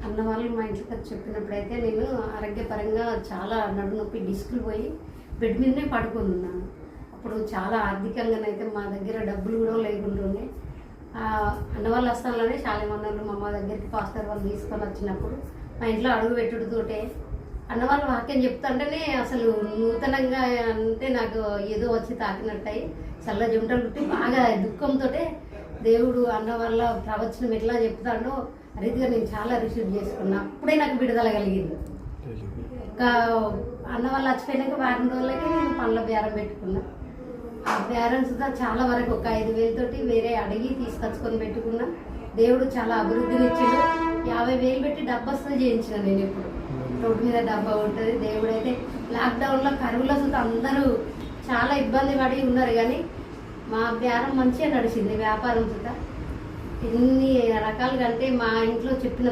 అన్న వాళ్ళు మా ఇంటికి వచ్చి చెప్పినప్పుడైతే నేను ఆరోగ్యపరంగా చాలా నడుము నొప్పి డిస్కులు పోయి బెడ్ మీదనే పడుకొని ఉన్నాను. అప్పుడు చాలా ఆర్థికంగానైతే మా దగ్గర డబ్బులు కూడా లేకుంటుండే. అన్న వాళ్ళు వస్తానులోనే చాలా మంది మా అమ్మ దగ్గరికి పాస్టర్ వాళ్ళు తీసుకొని వచ్చినప్పుడు మా ఇంట్లో అడుగు పెట్టుడుతోటే అన్న వాళ్ళు వాక్యం చెప్తుంటేనే అసలు నూతనంగా అంటే నాకు ఏదో వచ్చి తాకినట్టయి చల్ల జుంటలు పుట్టి బాగా దుఃఖంతో దేవుడు అన్న వాళ్ళ ప్రవచనం ఎట్లా చెప్తాడో రీతిగా నేను చాలా రిసీవ్ చేసుకున్నా. అప్పుడే నాకు విడుదల కలిగింది. ఇంకా అన్న వాళ్ళు వచ్చిపోయినాక వారం రోజులకి నేను పళ్ళ బేరం పెట్టుకున్నా. ఆ బేరం సుధా చాలా వరకు ఒక 5,000 తోటి వేరే అడిగి తీసుకొచ్చుకొని పెట్టుకున్నా. దేవుడు చాలా అభివృద్ధిని ఇచ్చాడు. 50,000 పెట్టి డబ్బస్తులు చేయించిన నేను. ఇప్పుడు రోడ్డు మీద డబ్బా ఉంటుంది. దేవుడైతే లాక్డౌన్లో కరువులో సుధా అందరూ చాలా ఇబ్బంది పడి ఉన్నారు, కానీ మా బేరం మంచిగా నడిచింది. వ్యాపారం సుధా ఎన్ని రకాలుగా అంటే మా ఇంట్లో చెప్పిన